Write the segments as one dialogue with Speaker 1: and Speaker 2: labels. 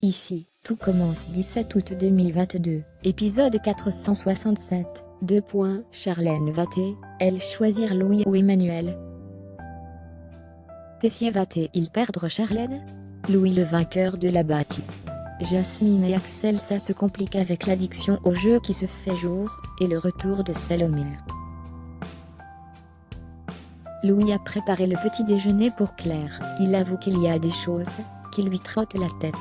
Speaker 1: Ici, tout commence 17 août 2022, épisode 467, 2. Charlène va-t-elle choisir Louis ou Emmanuel? Tessier va-t-il perdre Charlène? Louis le vainqueur de la bataille. Jasmine et Axel, ça se complique avec l'addiction au jeu qui se fait jour, et le retour de Salomé. Louis a préparé le petit déjeuner pour Claire. Il avoue qu'il y a des choses qui lui trottent la tête.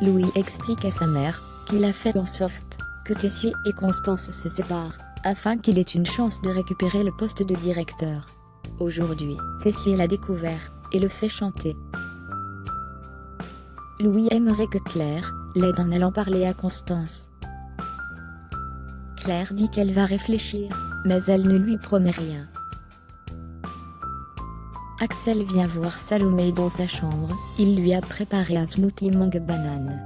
Speaker 1: Louis explique à sa mère qu'il a fait en sorte que Tessier et Constance se séparent, afin qu'il ait une chance de récupérer le poste de directeur. Aujourd'hui, Tessier l'a découvert, et le fait chanter. Louis aimerait que Claire l'aide en allant parler à Constance. Claire dit qu'elle va réfléchir, mais elle ne lui promet rien. Axel vient voir Salomé dans sa chambre, il lui a préparé un smoothie mangue banane.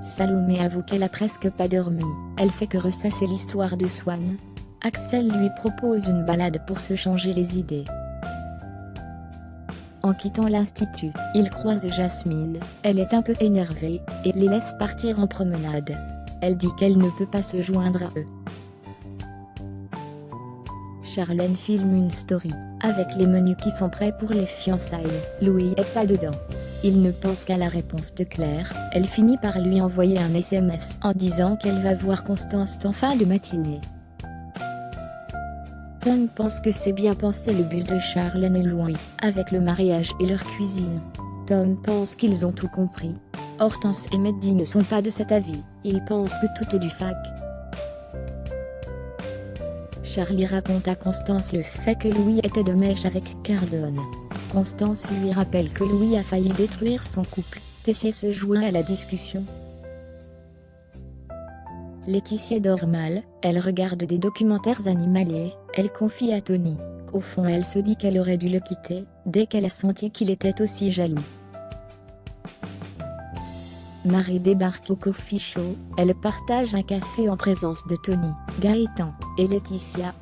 Speaker 1: Salomé avoue qu'elle a presque pas dormi, elle fait que ressasser l'histoire de Swan. Axel lui propose une balade pour se changer les idées. En quittant l'institut, il croise Jasmine, elle est un peu énervée, et les laisse partir en promenade. Elle dit qu'elle ne peut pas se joindre à eux. Charlène filme une story, avec les menus qui sont prêts pour les fiançailles. Louis est pas dedans. Il ne pense qu'à la réponse de Claire, elle finit par lui envoyer un SMS en disant qu'elle va voir Constance en fin de matinée. Tom pense que c'est bien pensé le but de Charlène et Louis, avec le mariage et leur cuisine. Tom pense qu'ils ont tout compris. Hortense et Mehdi ne sont pas de cet avis, ils pensent que tout est du fac. Charlie raconte à Constance le fait que Louis était de mèche avec Cardone. Constance lui rappelle que Louis a failli détruire son couple. Tessier se joint à la discussion. Laetitia dort mal, elle regarde des documentaires animaliers, elle confie à Tony qu'au fond elle se dit qu'elle aurait dû le quitter, dès qu'elle a senti qu'il était aussi jaloux. Marie débarque au coffee show, elle partage un café en présence de Tony, Gaëtan et Laetitia.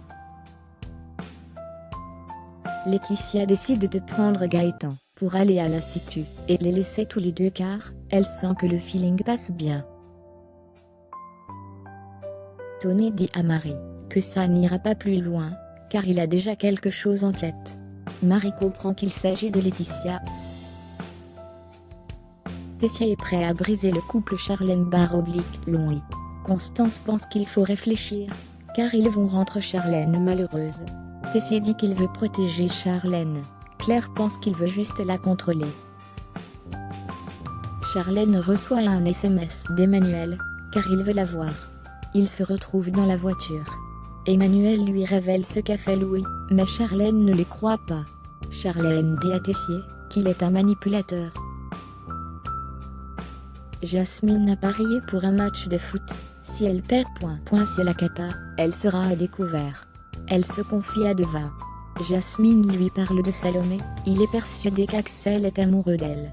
Speaker 1: Laetitia décide de prendre Gaëtan pour aller à l'institut et les laisser tous les deux car elle sent que le feeling passe bien. Tony dit à Marie que ça n'ira pas plus loin car il a déjà quelque chose en tête. Marie comprend qu'il s'agit de Laetitia. Tessier est prêt à briser le couple Charlène/Louis. Constance pense qu'il faut réfléchir, car ils vont rendre Charlène malheureuse. Tessier dit qu'il veut protéger Charlène. Claire pense qu'il veut juste la contrôler. Charlène reçoit un SMS d'Emmanuel, car il veut la voir. Ils se retrouvent dans la voiture. Emmanuel lui révèle ce qu'a fait Louis, mais Charlène ne le croit pas. Charlène dit à Tessier qu'il est un manipulateur. Jasmine a parié pour un match de foot. Si elle perd c'est la cata, elle sera à découvert. Elle se confie à Deva. Jasmine lui parle de Salomé, il est persuadé qu'Axel est amoureux d'elle.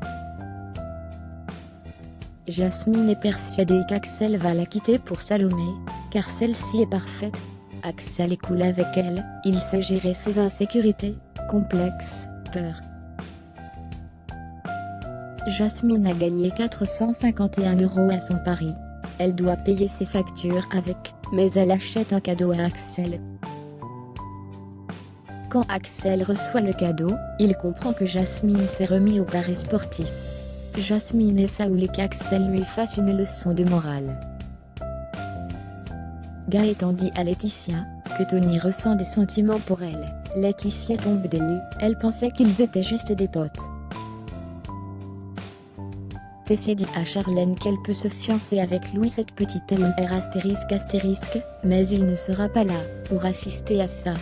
Speaker 1: Jasmine est persuadée qu'Axel va la quitter pour Salomé, car celle-ci est parfaite. Axel est cool avec elle, il sait gérer ses insécurités, complexes, peurs. Jasmine a gagné 451 € à son pari. Elle doit payer ses factures avec, mais elle achète un cadeau à Axel. Quand Axel reçoit le cadeau, il comprend que Jasmine s'est remis au pari sportif. Jasmine est saoulée qu'Axel lui fasse une leçon de morale. Gaëtan dit à Laetitia que Tony ressent des sentiments pour elle. Laetitia tombe des nues, elle pensait qu'ils étaient juste des potes. Tessier dit à Charlène qu'elle peut se fiancer avec Louis, cette petite MR ***, mais il ne sera pas là pour assister à ça.